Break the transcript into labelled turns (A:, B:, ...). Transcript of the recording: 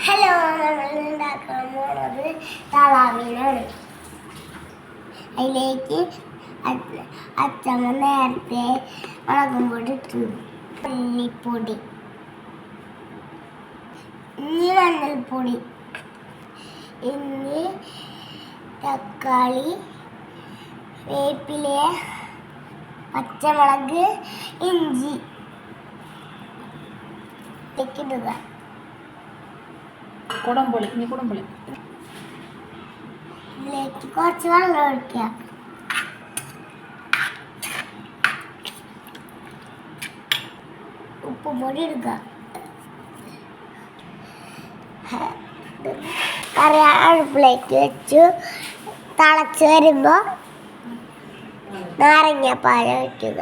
A: Hello, നമ്മൾ ഉണ്ടാക്കാൻ പോണത് തളാമീനാണ്. അതിലേക്ക് അച്ചമ്മ നേരത്തെ മുളകും പൊടി ഇട്ടു, മല്ലിപ്പൊടി, ഇനി മഞ്ഞൾപ്പൊടി, ഇനി തക്കാളി, വേപ്പില, പച്ചമുളക്, ഇഞ്ചി ഇടുക.
B: കുടംപുളി
A: ഇതിലേക്ക് കുറച്ച് വെള്ളം ഒഴിക്കുക. ഉപ്പുപൊടി ഇടുക. കറി അടുപ്പിലേക്ക് വെച്ചു തിളച്ച് വരുമ്പോൾ നാരങ്ങാപ്പാൽ ഒഴിക്കുക.